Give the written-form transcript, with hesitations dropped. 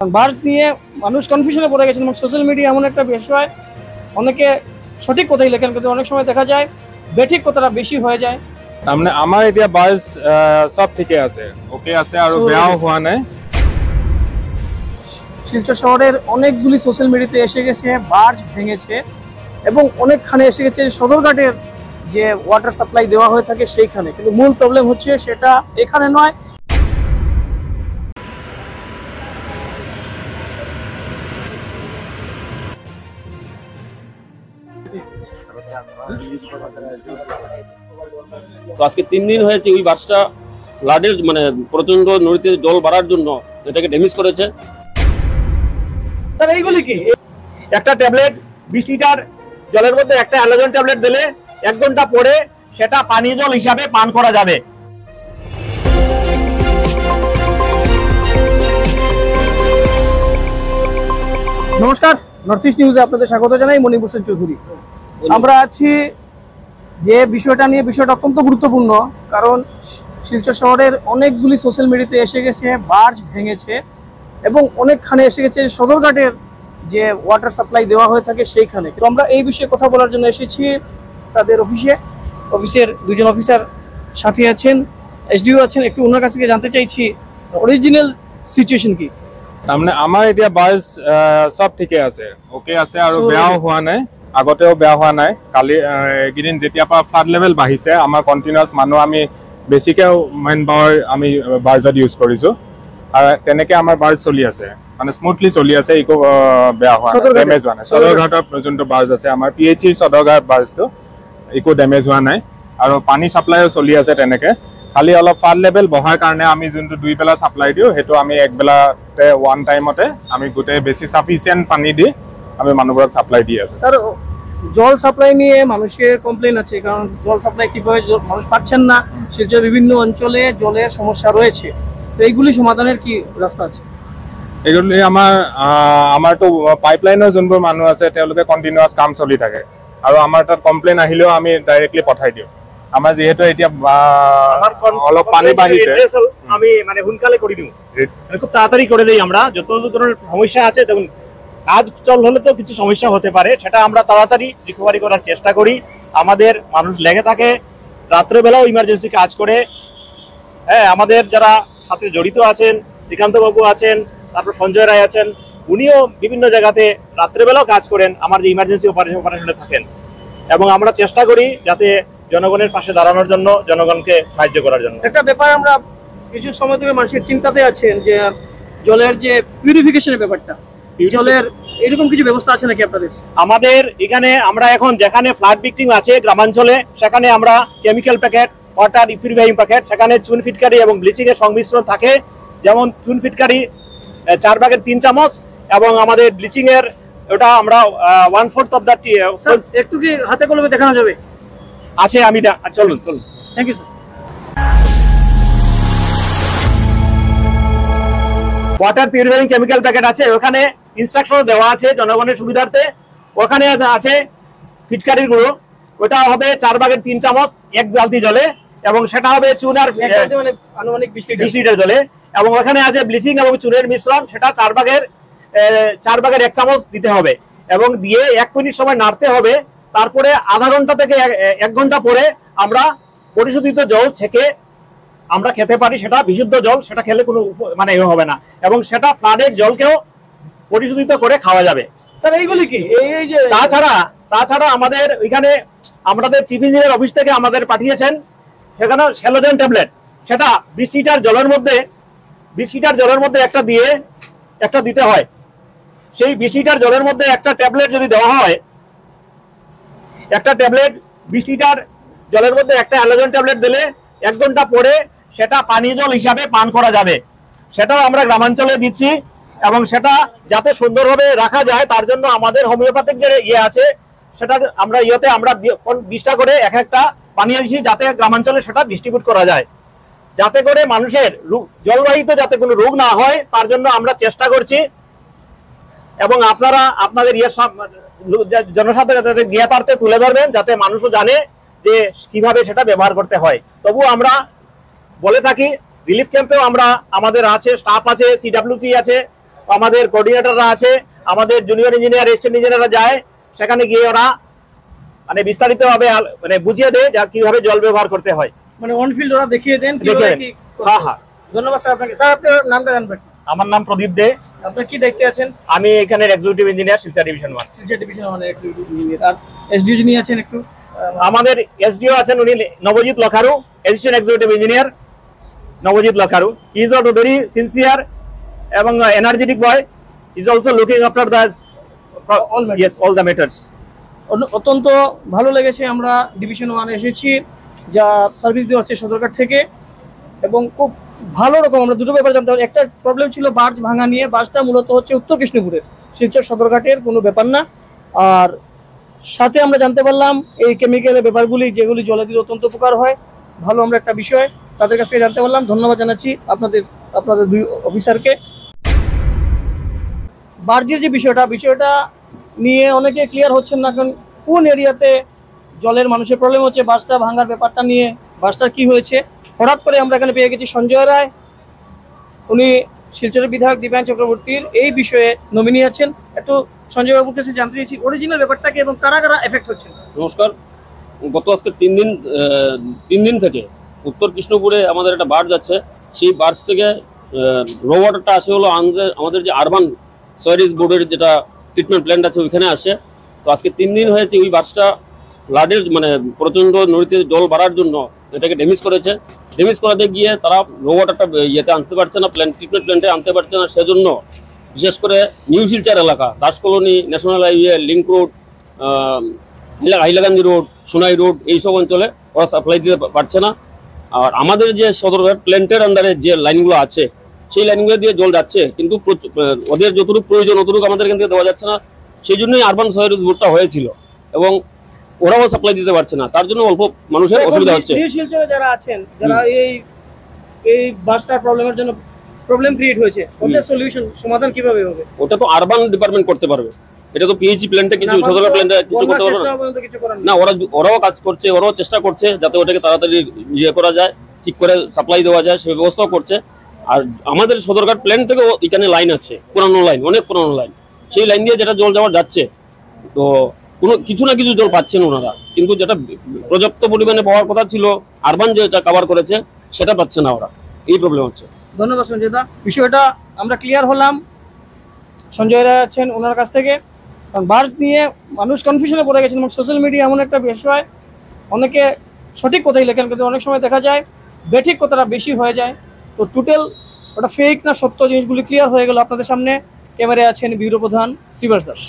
Barge নিয়ে মানুষ কনফিউশনে পড়ে গেছেন এবং সোশ্যাল মিডিয়া এমন একটা বিষয়, অনেকে সঠিক কথাই লেখেন কিন্তু অনেক সময় দেখা যায় বেঠিক কথাটা বেশি হয়ে যায়। তাৰমানে আমাৰ এতিয়া বাৰ্জ সব ঠিকে আছে, ওকে আছে আৰু বেয়াও হোৱা নাই। শিলচর শহরের অনেকগুলি সোশ্যাল মিডিয়াতে এসে গেছে বার্জ ভেঙেছে এবং অনেকখানে এসে গেছে সদরঘাটের যে ওয়াটার সাপ্লাই দেওয়া হয়ে থাকে সেইখানে, কিন্তু মূল প্রবলেম হচ্ছে সেটা এখানে নয়। তো আজকে 3 দিন হয়েছে ওই বাসটা ফ্লাডের মানে প্রচন্ড নদীতে জল বাড়ার জন্য এটাকে ড্যামেজ করেছে। তার এইগুলি কি একটা ট্যাবলেট 20 লিটার জলের মধ্যে একটা অ্যালোজন ট্যাবলেট দিলে 1 ঘন্টা পরে সেটা পানীয় জল হিসাবে পান করা যাবে। নমস্কার, নর্থ ইস্ট নিউজে আপনাদের স্বাগত জানাই। মণিভূষণ চৌধুরী। আমরা আছি যে বিষয়টা নিয়ে, বিষয়টা অত্যন্ত গুরুত্বপূর্ণ, কারণ শিলচর শহরের অনেকগুলি সোশ্যাল মিডিয়াতে এসে গেছে বার্জ ভেঙেছে এবং অনেকখানে এসে গেছে সদরঘাটের যে ওয়াটার সাপ্লাই দেওয়া হয়ে থাকে সেইখানে। তো আমরা এই বিষয়ে কথা বলার জন্য এসেছি তাদের অফিসের দুজন অফিসার সাথে আছেন, এসডিও আছেন। একটু ওনার কাছ থেকে জানতে চাইছি অরিজিনাল সিচুয়েশন কি। তাৰমানে আমাৰ এতিয়া বাৰ্জ সব ঠিকে আছে, ওকে আছে আৰু বেয়াও হোৱা নাই, আগতেও বেয়া হোৱা নাই। কালি এইকেইদিন যেতিয়াৰ পৰা ফ্লাড লেভেল বাঢ়িছে আমাৰ কণ্টিনিউৱাছ মানুহ আমি বেছিকৈ মেইন পাৱাৰ আমি বাৰ্জত ইউজ কৰিছোঁ আৰু তেনেকৈ আমাৰ বাৰ্জ চলি আছে, মানে স্মুথলি চলি আছে, একো বেয়া হোৱা নাই, ডেমেজ হোৱা নাই। সদৰঘাটৰ যোনটো বাৰ্জ আছে আমাৰ PHE সদৰঘাট বাৰ্জটো একো ডেমেজ হোৱা নাই আৰু পানী ছাপ্লাইও চলি আছে তেনেকৈ। খালি অলপ ফ্লাড লেভেল বঢ়াৰ কাৰণে আমি যোনটো 2 বেলা ছাপ্লাই দিওঁ সেইটো আমি 1 বেলাতে ওৱান টাইমতে আমি গোটেই বেছি সাফিচিয়েন্ট পানী দি আমি মানুহবোৰক সাপ্লাই দি আছো। স্যার, জল সাপ্লাই নিয়ে মানুষের কমপ্লেন আছে, কারণ জল সাপ্লাই ঠিকভাবে মানুষ পাচ্ছেন না। শিলচর বিভিন্ন অঞ্চলে জলের সমস্যা রয়েছে, তো এইগুলি সমাধানের কি রাস্তা আছে? এইগুলি আমাৰতো পাইপলাইনৰ যোনবোৰ মানুহ আছে তেওঁলোকে কণ্টিনিউৱাছ কাম চলি থাকে আৰু আমাৰ তাত কমপ্লেইন আহিলেও আমি ডাইৰেক্টলি পঠাই দিওঁ। আমাৰ যেহেতু এতিয়া অলপ পানী বাঢ়িছে আমি মানে হুনকালে করে দিই, খুব তাড়াতাড়ি করে দেই। আমরা যত ধরনের সমস্যা আছে, দেখুন কাজ চল হলে তো কিছু সমস্যা হতে পারে, সেটা আমরা তাড়াতাড়ি রিকভারি করার চেষ্টা করি। আমাদের মানুষ লেগে থাকে, রাত্রেবেলাও ইমার্জেন্সি কাজ করে। হ্যাঁ, আমাদের যারা সাথে জড়িত আছেন, শ্রীকান্ত বাবু আছেন, তারপর সঞ্জয় রায় আছেন, উনিও বিভিন্ন জায়গাতে রাত্রেবেলাও কাজ করেন, আমার যে ইমার্জেন্সি অপারেশনে থাকেন। এবং আমরা চেষ্টা করি যাতে জনগণের পাশে দাঁড়ানোর জন্য, জনগণকে সাহায্য করার জন্য। একটা ব্যাপার আমরা কিছু সময় থেকে মানুষের চিন্তাতে আছেন যে জলের যে পিউরিফিকেশনের ব্যাপারটা, জলের এরকম কিছু ব্যবস্থা আছে নাকি আপনাদের? আমাদের এখানে আমরা এখন যেখানে ফ্লাড ভিকটিম আছে গ্রামাঞ্চলে, সেখানে আমরা chemical packet, water purifying packet, সেখানে চুন ফিটকারি এবং ব্লিচিং এর সংমিশ্রণ থাকে। যেমন চুন ফিটকারি 4 ভাগের 3 চামচ এবং আমাদের ব্লিচিং এর ওটা আমরা 1/4 অফ দ্যাট। একটু কি হাতে কলমে দেখানো যাবে? আছে, আমি চলুন। Thank you sir. Water purifying chemical packet আছে, ওখানে ইনস্ট্রাকশন দেওয়া আছে জনগণের সুবিধার্থে। ওখানে আছে ফিটকারির গুঁড়ো, ওটা হবে 4 ভাগের 3 চামচ 1 বালতি জলে, এবং সেটা হবে চুন আর আনুমানিক 20 লিটার জলে। এবং ওখানে আছে ব্লিচিং এবং চুনের মিশ্রণ, সেটা 4 ভাগের 1 চামচ দিতে হবে এবং দিয়ে 1 মিনিট সময় নাড়তে হবে। তারপরে আধা ঘন্টা থেকে 1 ঘন্টা পরে আমরা পরিশোধিত জল ছেঁকে আমরা খেতে পারি। সেটা বিশুদ্ধ জল, সেটা খেলে কোনো মানে হবে না, এবং সেটা ফ্লাডের জলকেও পরিশোধিত করে খাওয়া যাবে। স্যার, এইগুলি কি? এই যে তাছাড়া আমাদের এখানে আমাদের চিফ ইঞ্জিনিয়ার অফিস থেকে আমাদের পাঠিয়েছেন, সেখানে হ্যালোজেন ট্যাবলেট, সেটা 20 লিটার জলের মধ্যে একটা দিতে হয়। সেই 20 লিটার জলের মধ্যে একটা ট্যাবলেট যদি দেওয়া হয়, একটা ট্যাবলেট 20 লিটার জলের মধ্যে একটা অ্যালোজন ট্যাবলেট দিলে 1 ঘন্টা পরে সেটা পানীয় জল হিসাবে পান করা যাবে। সেটাও আমরা গ্রামাঞ্চলে দিচ্ছি, এবং সেটা যাতে সুন্দরভাবে রাখা যায় তার জন্য আমাদের হোমিওপ্যাথিক যে আছে, সেটা আমরা আমরা 20টা করে একটা পানীয় দিচ্ছি, যাতে গ্রামাঞ্চলে সেটা ডিস্ট্রিবিউট করা যায়, যাতে করে মানুষের জলবাহিত যাতে কোনো রোগ না হয় তার জন্য আমরা চেষ্টা করছি। এবং আপনারা আপনাদের জনসাধারণের জ্ঞাতার্থে তুলে ধরবেন, যাতে মানুষও জানে যে কিভাবে সেটা ব্যবহার করতে হয়। তবু আমরা বলে থাকি, রিলিফ ক্যাম্পেও আমরা আমাদের আছে, স্টাফ আছে, CWC আছে, আমাদের কোঅর্ডিনেটররা আছে, আমাদের জুনিয়র ইঞ্জিনিয়ার, অ্যাসিস্ট্যান্ট ইঞ্জিনিয়াররা যায়, সেখানে গিয়ে ওরা মানে বিস্তারিতভাবে মানে বুঝিয়ে দেয় যে কিভাবে জল ব্যবহার করতে হয়। মানে অন ফিল্ড ওরা দেখিয়ে দেন দেখিয়ে কিভাবে দেন। কি করতে হ্যাঁ হয়। হ্যাঁ। ধন্যবাদ স্যার আপনাকে। স্যার আপনার নামটা জানবেন? আমার নাম প্রদীপ দে, আপনার কি দেখতে আছেন? আমি এখানের executive engineer, Silchar division 1। Silchar division মানে ইঞ্জিনিয়ার। আর এসডিও যিনি আছেন একটু আমাদের এসডিও আছেন উনি Nabajit Lakharu, assistant executive engineer Nabajit Lakharu. He is also very sincere এবং energetic boy. He is also looking after the all the matters. অত্যন্ত ভালো লেগেছে। আমরা ডিভিশন 1 এসেছি, যা সার্ভিস দেওয়া হচ্ছে সদরঘাট থেকে, এবং খুব ভালো রকম আমরা দুটো ব্যাপার জানতে পারি। একটা প্রবলেম ছিল বার্জ ভাঙা নিয়ে। বার্জটা মূলত হচ্ছে উত্তর কৃষ্ণপুরের, শিলচর সদরঘাটের কোনো ব্যাপার না। আর সাথে আমরা জানতে পারলাম এই কেমিক্যালের ব্যাপারগুলি, যেগুলি জলে দিলে অত্যন্ত উপকার হয়। ভালো আমরা একটা বিষয় তাদের কাছ থেকে জানতে পারলাম। ধন্যবাদ জানাচ্ছি আপনাদের দুই অফিসারকে। বার্জের যে বিষয়টা নিয়ে অনেকে ক্লিয়ার হচ্ছেন না, কারণ কোন এরিয়াতে জলের মানুষের প্রবলেম হচ্ছে। বাসটা ভাঙার ব্যাপারটা নিয়ে বাসটার কি হয়েছে, হঠাৎ করে আমরা এখানে পেয়ে গেছি সঞ্জয় রায়, উনি শিলচরের বিধায়ক দীপায়ন চক্রবর্তীর এই বিষয়ে নমিনি আছেন। একটু সঞ্জয় বাবুর কাছে জানতে চাইছি অরিজিনাল ব্যাপারটাকে এবং কারা কারা এফেক্ট হচ্ছেন। নমস্কার। গত আজকে 3 দিন থেকে উত্তর কৃষ্ণপুরে আমাদের একটা বার্জ আছে। সেই বার্জ থেকে র ওয়াটারটা আসে হলো আমাদের যে আরবান সয়েজ বোর্ডের যেটা ট্রিটমেন্ট প্ল্যান্ট আছে ওইখানে আসে। তো আজকে 3 দিন হয়েছে ওই বার্জটা ফ্লাডের মানে প্রচণ্ড নদীতে জল বাড়ার জন্য এটাকে ড্যামেজ করেছে। ড্যামেজ করাতে গিয়ে তারা র ওয়াটারটা ইয়েতে আনতে পারছে না, ট্রিটমেন্ট প্ল্যান্টে আনতে পারছে না। সেজন্য বিশেষ করে নিউ শিলচর এলাকা, Das colony, national highway, link road, Hailakandi road, Sonai road, এইসব অঞ্চলে ওরা সাপ্লাই দিতে পারছে না। আর আমাদের যে সদরঘাট প্ল্যান্টের আন্ডারে যে লাইনগুলো আছে সেই লাইনগুলো দিয়ে জল যাচ্ছে, কিন্তু ওদের যতটুকু প্রয়োজন অতটুকু আমাদের এখান থেকে দেওয়া যাচ্ছে না। সেই জন্যই আরবান সয়েজ বোর্ডটা হয়েছিল, এবং ওরাও সাপ্লাই দিতে পারছে না। তার জন্য অল্প মানুষের অসুবিধা হচ্ছে। শিলচরে যারা আছেন, যারা এই বাসটার প্রবলেমের জন্য প্রবলেম ক্রিয়েট হয়েছে, ওটার সলিউশন সমাধান কিভাবে হবে? ওটা তো আরবান ডিপার্টমেন্ট করতে পারবে। এটা তো পিএইচই প্ল্যান্টে কিছু, সদরঘাট প্ল্যান্টে কিছু করতে পারবে না। ওরাও কাজ করছে, ওরাও চেষ্টা করছে যাতে ওটাকে তাড়াতাড়ি ইয়ে করা যায়, ঠিক করে সাপ্লাই দেওয়া যায়, সে ব্যবস্থাও করছে। আর আমাদের সদরঘাট প্ল্যান্ট থেকেও এখানে লাইন আছে, পুরানো লাইন, অনেক পুরানো লাইন। সেই লাইন দিয়ে যেটা জল যাওয়ার যাচ্ছে, তো কোনো কিছু না কিছু জল পাচ্ছেন ওনারা, কিন্তু যেটা পর্যাপ্ত পরিমাণে পাওয়ার কথা ছিল আরবান যেটা কভার করেছে সেটা পাচ্ছে না ওরা। এই প্রবলেম হচ্ছে। ধন্যবাদ সঞ্জয় দা, বিষয়টা আমরা ক্লিয়ার হলাম সঞ্জয় রায় আছেন ওনার কাছ থেকে। কারণ বার্জ নিয়ে মানুষ কনফিউশনে পড়ে গেছেন, এবং সোশ্যাল মিডিয়া এমন একটা বিষয়, অনেকে সঠিক কথাই লেখেন, কিন্তু অনেক সময় দেখা যায় বেঠিক কথাটা বেশি হয়ে যায়। তো টোটাল ওটা ফেক না সত্য জিনিসগুলি ক্লিয়ার হয়ে গেল আপনাদের সামনে। ক্যামেরায় আছেন ব্যুরো প্রধান শ্রীবাস দাস।